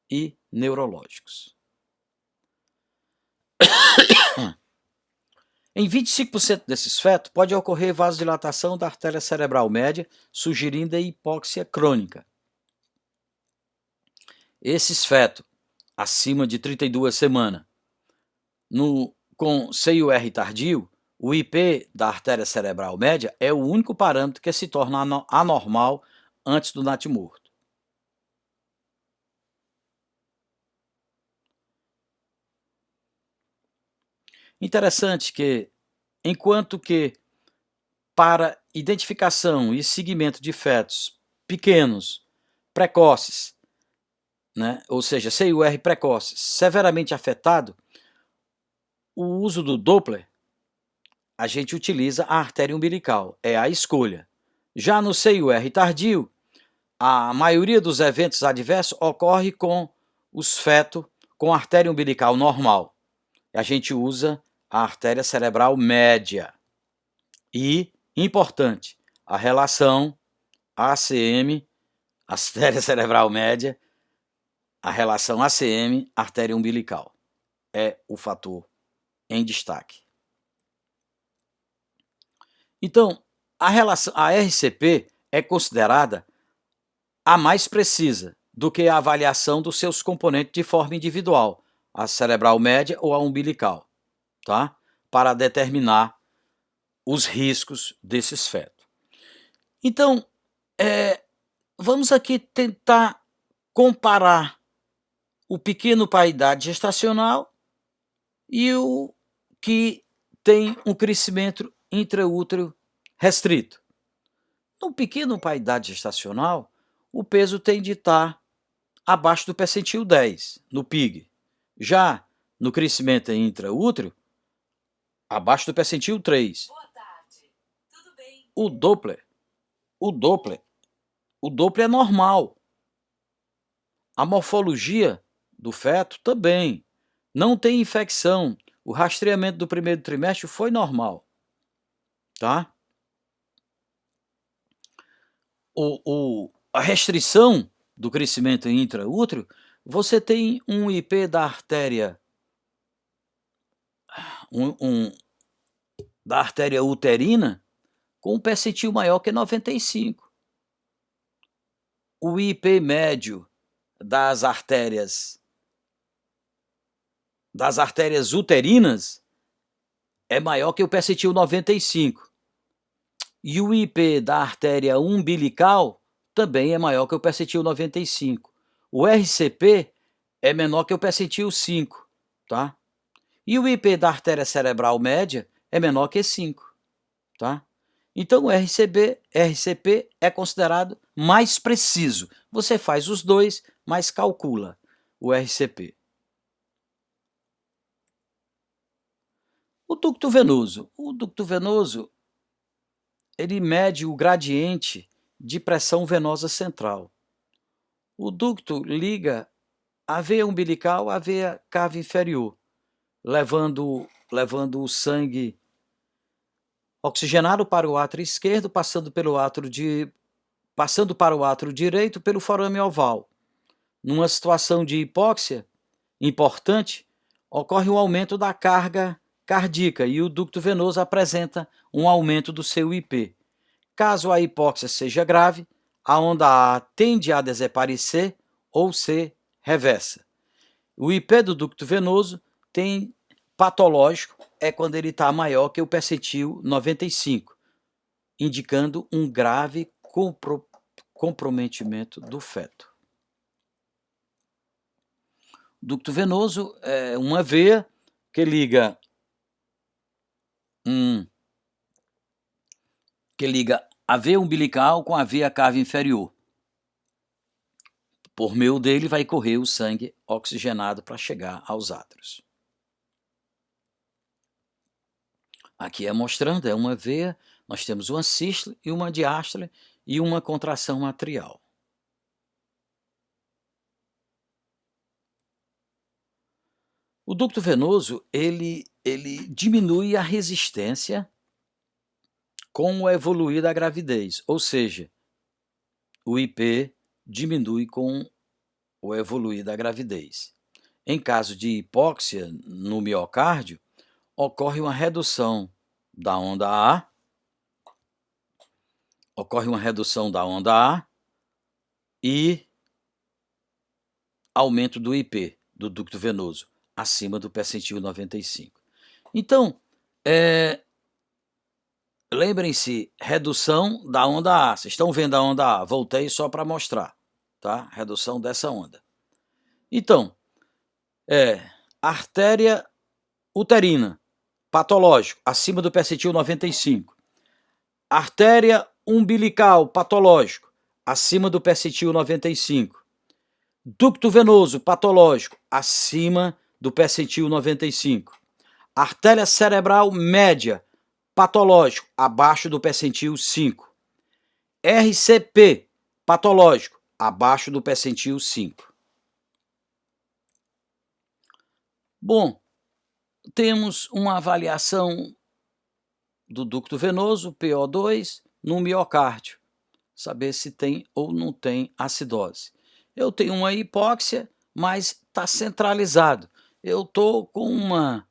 e neurológicos. Em 25% desses fetos, pode ocorrer vasodilatação da artéria cerebral média, sugerindo a hipóxia crônica. Esses fetos, acima de 32 semanas, com CIUR tardio, o IP da artéria cerebral média é o único parâmetro que se torna anormal antes do natimorto. Interessante que, enquanto que para identificação e seguimento de fetos pequenos, precoces, né, ou seja, CIUR precoce, severamente afetado, o uso do Doppler, a gente utiliza a artéria umbilical, é a escolha. Já no CIUR tardio, a maioria dos eventos adversos ocorre com os fetos com artéria umbilical normal. A gente usa a artéria cerebral média. E, importante, a relação ACM, artéria cerebral média, a relação ACM, artéria umbilical. É o fator em destaque. Então, a RCP é considerada a mais precisa do que a avaliação dos seus componentes de forma individual, a cerebral média ou a umbilical, tá? Para determinar os riscos desses fetos. Então, vamos aqui tentar comparar o pequeno para a idade gestacional e o que tem um crescimento intraútero restrito. No pequeno para a idade gestacional, o peso tem de estar abaixo do percentil 10, no PIG. Já no crescimento intraútero, abaixo do percentil 3. Boa tarde. Tudo bem? O Doppler é normal. A morfologia do feto também. Não tem infecção. O rastreamento do primeiro trimestre foi normal. Tá? A restrição do crescimento intraútero, você tem um IP da artéria da artéria uterina com um percentil maior que 95. o IP médio das artérias uterinas é maior que o percentil 95. E o IP da artéria umbilical também é maior que o percentil 95. O RCP é menor que o percentil 5, tá? E o IP da artéria cerebral média é menor que 5, tá? Então o RCP é considerado mais preciso. Você faz os dois, mas calcula o RCP. O ducto venoso, ele mede o gradiente de pressão venosa central. O ducto liga a veia umbilical à veia cava inferior, levando o sangue oxigenado para o átrio esquerdo, passando para o átrio direito pelo forame oval. Numa situação de hipóxia importante, ocorre um aumento da carga cardíaca e o ducto venoso apresenta um aumento do seu IP. Caso a hipóxia seja grave, a onda A tende a desaparecer ou ser reversa. O IP do ducto venoso tem patológico é quando ele está maior que o percentil 95, indicando um grave comprometimento do feto. O ducto venoso é uma veia que liga a veia umbilical com a veia cava inferior. Por meio dele vai correr o sangue oxigenado para chegar aos átrios. Aqui é mostrando, é uma veia, nós temos uma sístole e uma diástole e uma contração atrial. O ducto venoso, ele diminui a resistência com o evoluir da gravidez, ou seja, o IP diminui com o evoluir da gravidez. Em caso de hipóxia no miocárdio, ocorre uma redução da onda A, e aumento do IP, do ducto venoso, acima do percentil 95. Então, lembrem-se, redução da onda A. Vocês estão vendo a onda A? Voltei só para mostrar, tá? Redução dessa onda. Então, artéria uterina, patológico, acima do percentil 95. Artéria umbilical, patológico, acima do percentil 95. Ducto venoso, patológico, acima do percentil 95. Artéria cerebral média, patológico, abaixo do percentil 5. RCP, patológico, abaixo do percentil 5. Bom, temos uma avaliação do ducto venoso, PO2, no miocárdio, saber se tem ou não tem acidose. Eu tenho uma hipóxia, mas está centralizado. Eu estou com uma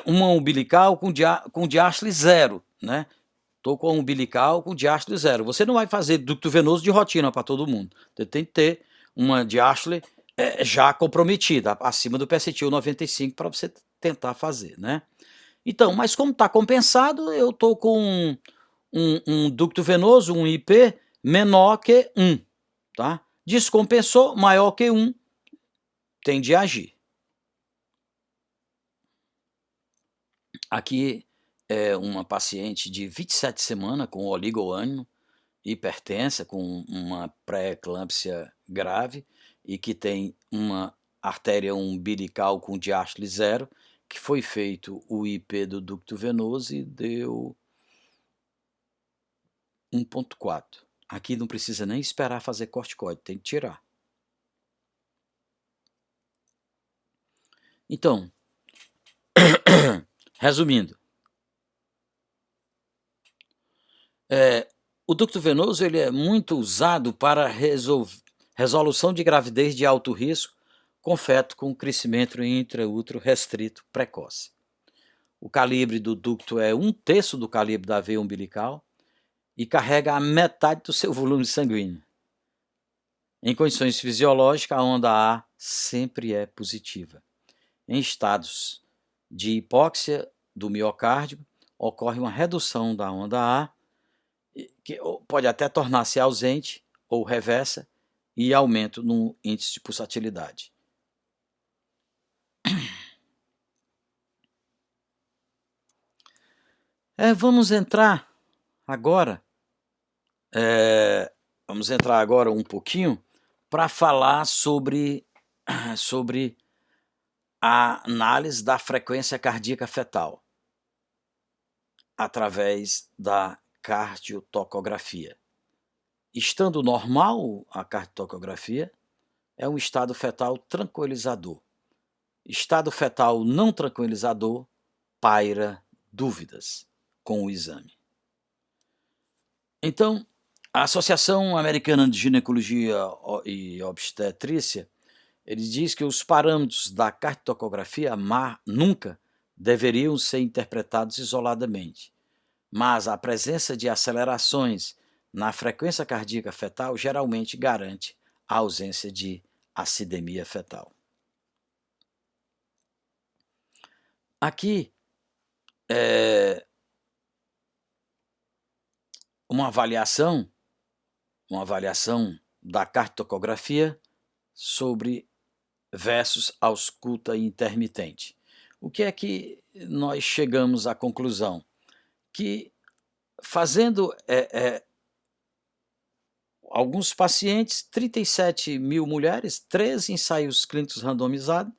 umbilical com diástole zero, né? Estou com a umbilical com diástole zero. Você não vai fazer ducto venoso de rotina para todo mundo. Você tem que ter uma diástole já comprometida, acima do percentil 95 para você tentar fazer, né? Então, mas como está compensado, eu estou com um ducto venoso, um IP, menor que 1, tá? Descompensou, maior que 1, tem de agir. Aqui é uma paciente de 27 semanas com oligoânion, hipertensa, com uma pré-eclâmpsia grave e que tem uma artéria umbilical com diástole zero, que foi feito o IP do ducto venoso e deu 1,4. Aqui não precisa nem esperar fazer corticoide, tem que tirar. Então, resumindo, o ducto venoso ele é muito usado para resolução de gravidez de alto risco com feto com crescimento intraútero restrito precoce. O calibre do ducto é 1/3 do calibre da veia umbilical e carrega a metade do seu volume sanguíneo. Em condições fisiológicas, a onda A sempre é positiva. Em estados de hipóxia do miocárdio, ocorre uma redução da onda A, que pode até tornar-se ausente ou reversa, e aumento no índice de pulsatilidade. Vamos entrar agora um pouquinho para falar sobre a análise da frequência cardíaca fetal através da cardiotocografia. Estando normal a cardiotocografia, é um estado fetal tranquilizador. Estado fetal não tranquilizador, paira dúvidas com o exame. Então, a Associação Americana de Ginecologia e Obstetrícia, ele diz que os parâmetros da cardiotocografia nunca deveriam ser interpretados isoladamente, mas a presença de acelerações na frequência cardíaca fetal geralmente garante a ausência de acidemia fetal. Aqui uma avaliação da cardiotocografia sobre versus ausculta intermitente. O que é que nós chegamos à conclusão? Que fazendo alguns pacientes, 37 mil mulheres, 13 ensaios clínicos randomizados,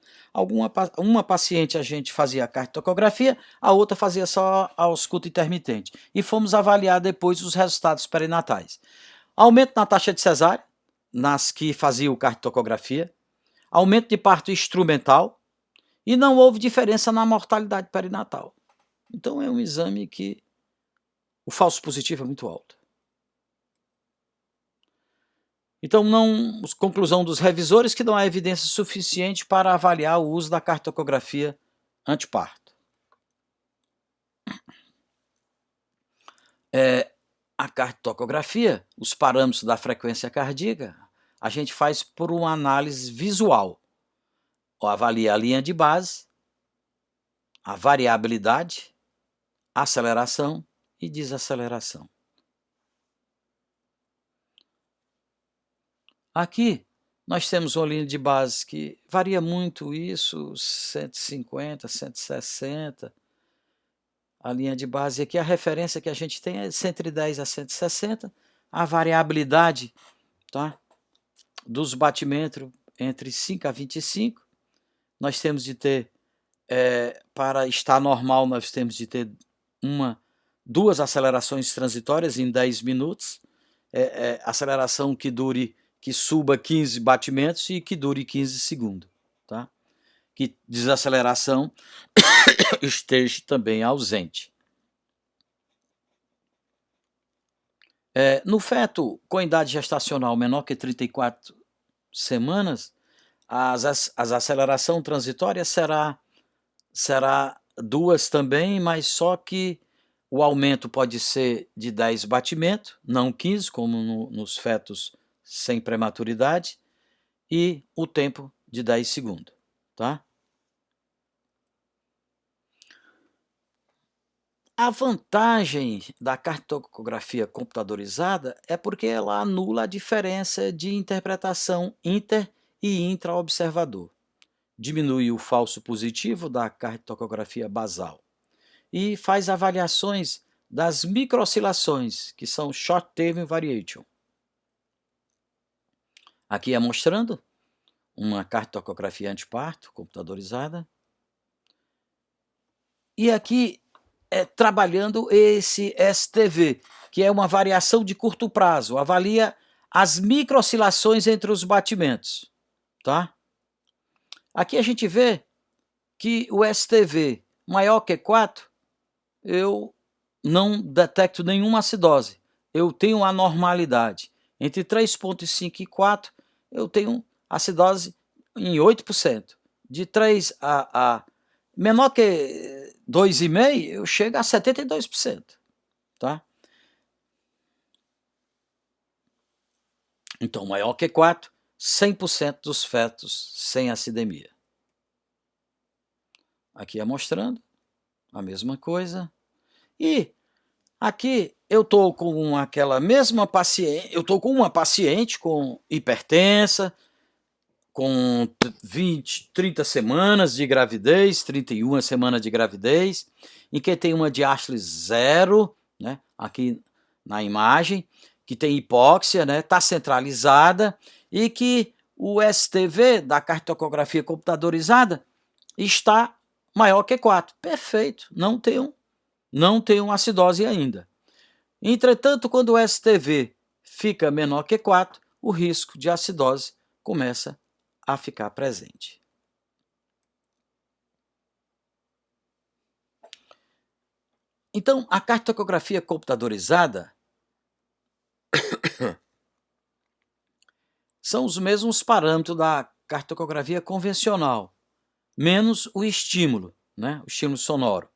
uma paciente a gente fazia a cardiotocografia, a outra fazia só a ausculta intermitente. E fomos avaliar depois os resultados perinatais. Aumento na taxa de cesárea, nas que faziam cardiotocografia, aumento de parto instrumental, e não houve diferença na mortalidade perinatal. Então é um exame que o falso positivo é muito alto. Então, conclusão dos revisores que não há evidência suficiente para avaliar o uso da cardiotocografia anteparto. A cardiotocografia, os parâmetros da frequência cardíaca, a gente faz por uma análise visual. Avalia a linha de base, a variabilidade, aceleração e desaceleração. Aqui nós temos uma linha de base que varia muito isso, 150, 160. A linha de base aqui, a referência que a gente tem é de 110 a 160. A variabilidade, tá, dos batimentos entre 5 a 25. Nós temos de ter, para estar normal, nós temos de ter duas acelerações transitórias em 10 minutos. Aceleração que suba 15 batimentos e que dure 15 segundos. Tá? Que desaceleração esteja também ausente. No feto com idade gestacional menor que 34 semanas, as aceleração transitória será duas também, mas só que o aumento pode ser de 10 batimentos, não 15, como nos fetos sem prematuridade, e o tempo de 10 segundos, tá? A vantagem da cardiotocografia computadorizada é porque ela anula a diferença de interpretação inter e intraobservador, diminui o falso positivo da cardiotocografia basal e faz avaliações das microoscilações, que são short term variation. Aqui é mostrando uma cardiotocografia anteparto computadorizada. E aqui trabalhando esse STV, que é uma variação de curto prazo, avalia as microoscilações entre os batimentos, tá? Aqui a gente vê que o STV maior que 4, eu não detecto nenhuma acidose, eu tenho anormalidade. Entre 3,5 e 4, eu tenho acidose em 8%. De 3 a menor que 2,5, eu chego a 72%. Tá? Então, maior que 4, 100% dos fetos sem acidemia. Aqui é mostrando a mesma coisa. E aqui eu estou com aquela mesma paciente, eu estou com uma paciente com hipertensa, com 30 semanas de gravidez, 31 semanas de gravidez, em que tem uma diástole zero, né, aqui na imagem, que tem hipóxia, né, está centralizada, e que o STV da cardiotocografia computadorizada está maior que 4. Perfeito, não tem acidose ainda. Entretanto, quando o STV fica menor que 4, o risco de acidose começa a ficar presente. Então, a cardiotocografia computadorizada são os mesmos parâmetros da cardiotocografia convencional, menos o estímulo, né? O estímulo sonoro,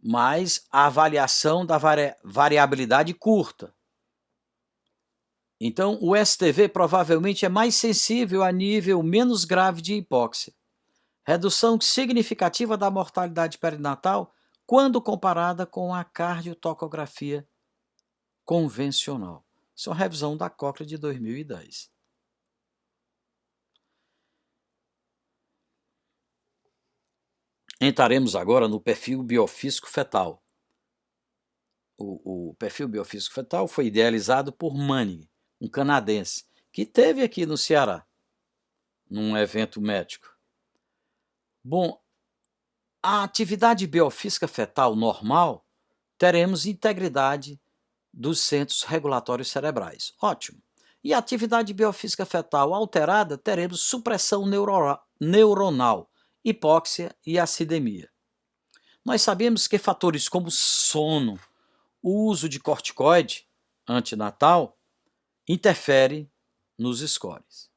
mas a avaliação da variabilidade curta. Então, o STV provavelmente é mais sensível a nível menos grave de hipóxia. Redução significativa da mortalidade perinatal quando comparada com a cardiotocografia convencional. Isso é uma revisão da Cochrane de 2010. Entraremos agora no perfil biofísico fetal. O perfil biofísico fetal foi idealizado por Manning, um canadense, que esteve aqui no Ceará, num evento médico. Bom, a atividade biofísica fetal normal, teremos integridade dos centros regulatórios cerebrais. Ótimo. E a atividade biofísica fetal alterada, teremos supressão neuronal, hipóxia e acidemia. Nós sabemos que fatores como sono, o uso de corticoide antinatal, interfere nos scores.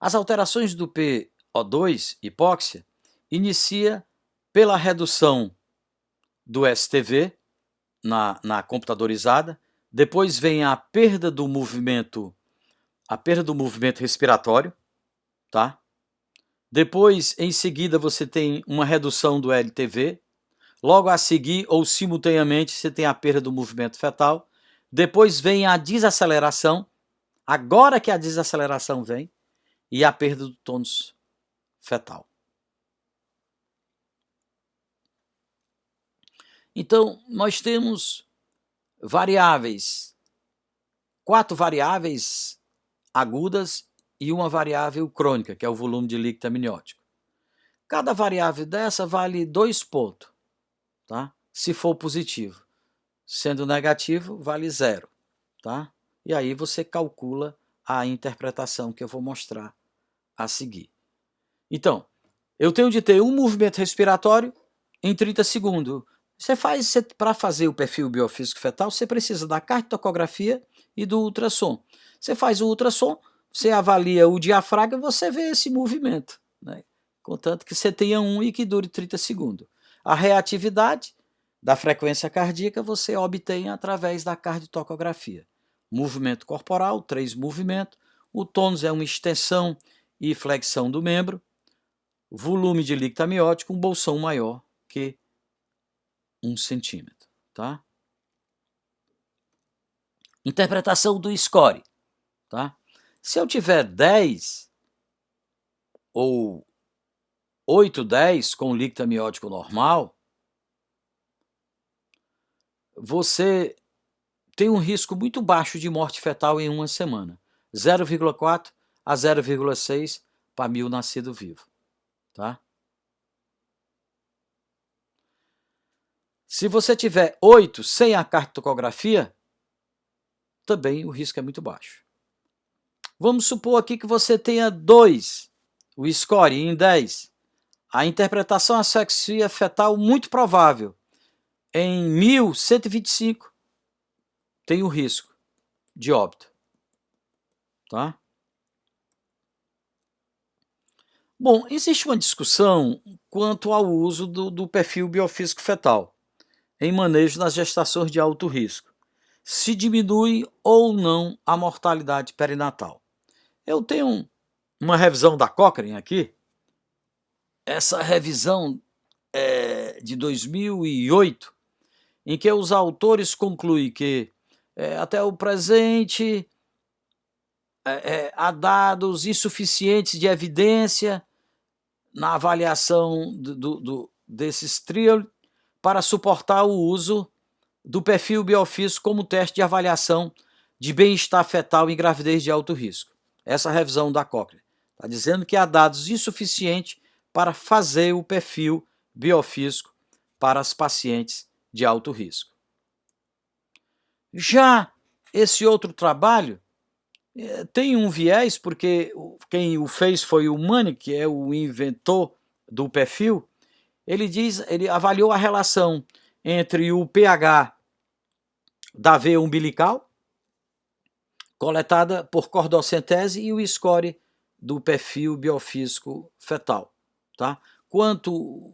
As alterações do PO2, hipóxia, inicia pela redução do STV na computadorizada, depois vem a perda do movimento respiratório, tá? Depois, em seguida, você tem uma redução do LTV. Logo a seguir, ou simultaneamente, você tem a perda do movimento fetal. Depois vem a desaceleração. Agora que a desaceleração vem, e a perda do tônus fetal. Então, nós temos variáveis, 4 variáveis agudas e uma variável crônica, que é o volume de líquido amniótico. Cada variável dessa vale 2 pontos, tá? Se for positivo. Sendo negativo, vale 0, tá? E aí você calcula a interpretação que eu vou mostrar a seguir. Então, eu tenho de ter um movimento respiratório em 30 segundos. Para fazer o perfil biofísico fetal, você precisa da cardiotocografia e do ultrassom. Você faz o ultrassom, você avalia o diafragma e você vê esse movimento, né? Contanto que você tenha um e que dure 30 segundos. A reatividade da frequência cardíaca você obtém através da cardiotocografia. Movimento corporal, 3 movimentos. O tônus é uma extensão e flexão do membro. Volume de líquido amniótico, um bolsão maior que 1 centímetro, tá? Interpretação do score, tá? Se eu tiver 10 ou 8, 10 com líquido amniótico normal, você tem um risco muito baixo de morte fetal em uma semana, 0,4 a 0,6 para 1000 nascido vivo, tá? Se você tiver 8 sem a cardiotocografia, também o risco é muito baixo. Vamos supor aqui que você tenha 2, o score em 10. A interpretação asfixia fetal muito provável. Em 1125 tem o risco de óbito, tá? Bom, existe uma discussão quanto ao uso do perfil biofísico fetal em manejo nas gestações de alto risco. se diminui ou não a mortalidade perinatal. Eu tenho uma revisão da Cochrane aqui. Essa revisão é de 2008, em que os autores concluem que até o presente há dados insuficientes de evidência na avaliação desses trials para suportar o uso do perfil biofísico como teste de avaliação de bem-estar fetal em gravidez de alto risco. Essa revisão da Cochrane está dizendo que há dados insuficientes para fazer o perfil biofísico para as pacientes de alto risco. Já esse outro trabalho tem um viés, porque quem o fez foi o Manning, que é o inventor do perfil. Ele avaliou a relação entre o pH da veia umbilical, coletada por cordocentese, e o score do perfil biofísico fetal. Tá? Quanto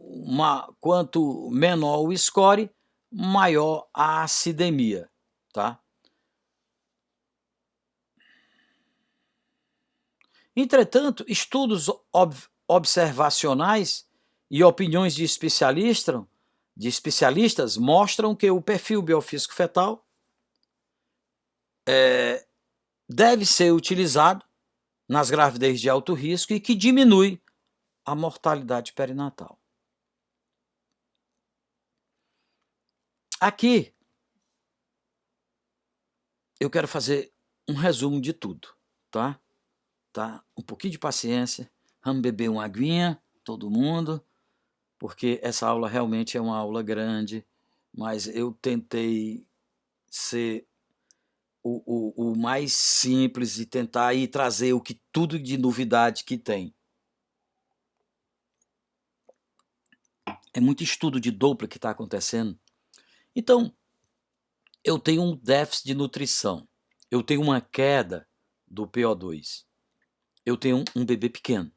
menor o score, maior a acidemia. Tá? Entretanto, estudos observacionais e opiniões de especialistas mostram que o perfil biofísico fetal deve ser utilizado nas gravidez de alto risco e que diminui a mortalidade perinatal. Aqui, eu quero fazer um resumo de tudo, tá? Um pouquinho de paciência, vamos beber uma aguinha, todo mundo, porque essa aula realmente é uma aula grande, mas eu tentei ser o mais simples e tentar aí trazer tudo de novidade que tem. É muito estudo de Doppler que está acontecendo. Então, eu tenho um déficit de nutrição, eu tenho uma queda do PO2, eu tenho um bebê pequeno,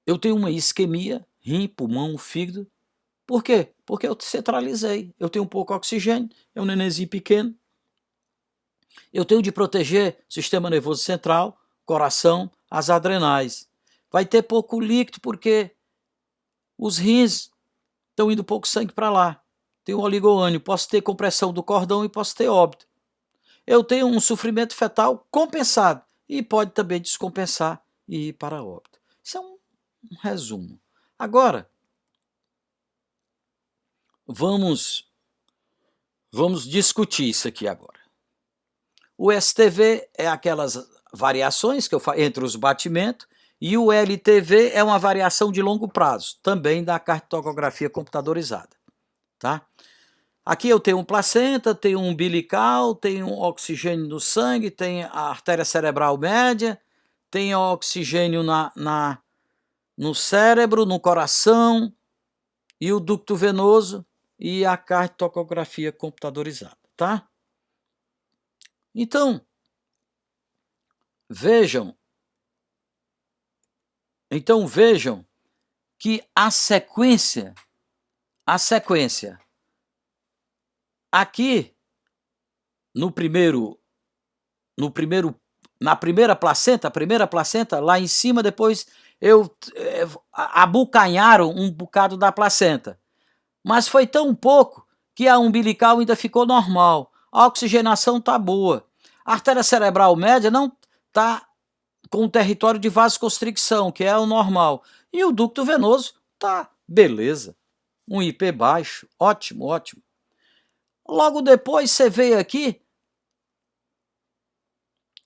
eu tenho uma isquemia, rim, pulmão, fígado. Por quê? Porque eu centralizei, eu tenho pouco oxigênio, é um nenenzinho pequeno, eu tenho de proteger o sistema nervoso central, coração, as adrenais. Vai ter pouco líquido porque os rins estão indo pouco sangue para lá. Tem um oligônio, posso ter compressão do cordão e posso ter óbito. Eu tenho um sofrimento fetal compensado e pode também descompensar e ir para óbito. Isso é um resumo. Agora, vamos discutir isso aqui agora. O STV é aquelas variações que eu faço entre os batimentos, e o LTV é uma variação de longo prazo, também da cardiotocografia computadorizada. Tá? Aqui eu tenho um placenta, tenho um umbilical, tenho um oxigênio no sangue, tenho a artéria cerebral média, tenho oxigênio no cérebro, no coração, e o ducto venoso e a cardiotocografia computadorizada. Tá? Então, vejam que a sequência aqui na primeira placenta, lá em cima, depois abocanharam um bocado da placenta. Mas foi tão pouco que a umbilical ainda ficou normal. A oxigenação está boa. A artéria cerebral média não está com o território de vasoconstricção, que é o normal. E o ducto venoso está beleza. Um IP baixo, ótimo, ótimo. Logo depois você vê aqui,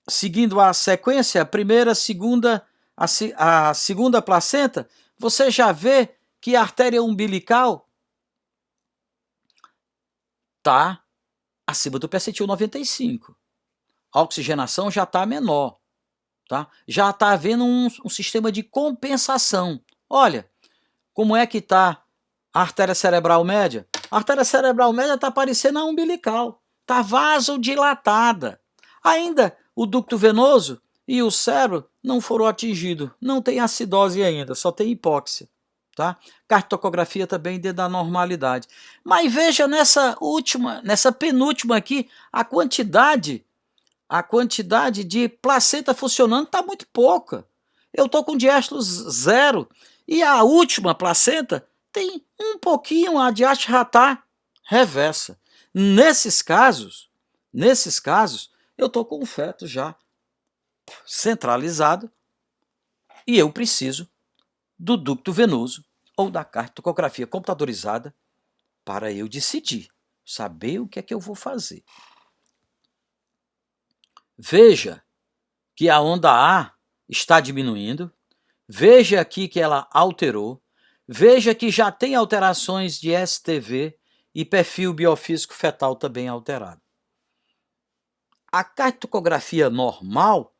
seguindo a sequência, a primeira, a segunda placenta, você já vê que a artéria umbilical está acima do percentil 95. A oxigenação já está menor. Tá? Já está havendo um sistema de compensação. Olha, como é que está a artéria cerebral média? A artéria cerebral média está parecendo a umbilical, está vasodilatada. Ainda o ducto venoso e o cérebro não foram atingidos, não tem acidose ainda, só tem hipóxia. tá? Cartocografia também dentro da normalidade. Mas veja nessa penúltima aqui, a quantidade de placenta funcionando está muito pouca. Eu estou com diástolos 0 e a última placenta tem um pouquinho, a diástole já está reversa. Nesses casos, eu estou com o feto já centralizado e eu preciso do ducto venoso ou da cartocografia computadorizada para eu decidir, saber o que é que eu vou fazer. Veja que a onda A está diminuindo, veja aqui que ela alterou, veja que já tem alterações de STV e perfil biofísico fetal também alterado. A cartocografia normal,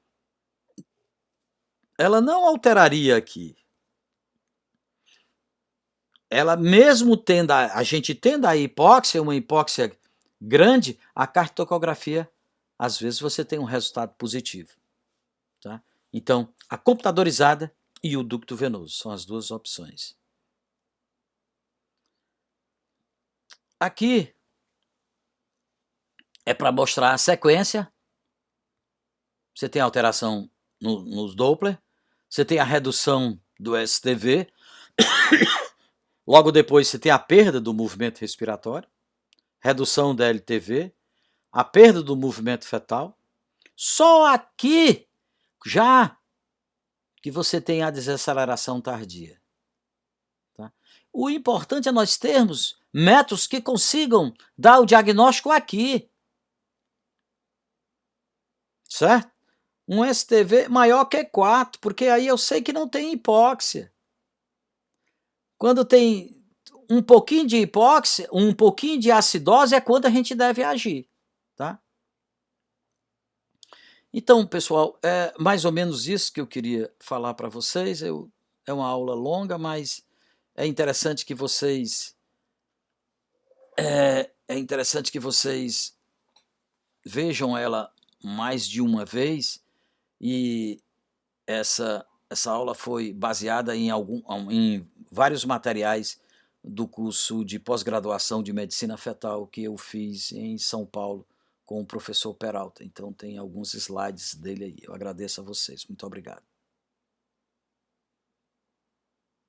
ela não alteraria aqui. Ela mesmo tendo, a gente tendo a hipóxia, uma hipóxia grande, a cartocografia, às vezes você tem um resultado positivo. Tá? Então, a computadorizada e o ducto venoso são as duas opções. Aqui é para mostrar a sequência. Você tem alteração nos Doppler, você tem a redução do STV, logo depois você tem a perda do movimento respiratório, redução da LTV, a perda do movimento fetal. Só aqui já que você tem a desaceleração tardia. Tá? O importante é nós termos métodos que consigam dar o diagnóstico aqui. Certo? Um STV maior que 4, porque aí eu sei que não tem hipóxia. Quando tem um pouquinho de hipóxia, um pouquinho de acidose é quando a gente deve agir. Tá? Então, pessoal, é mais ou menos isso que eu queria falar para vocês. É uma aula longa, mas é interessante que vocês vejam ela mais de uma vez, e essa aula foi baseada em vários materiais do curso de pós-graduação de Medicina Fetal que eu fiz em São Paulo com o professor Peralta. Então tem alguns slides dele aí. Eu agradeço a vocês. Muito obrigado.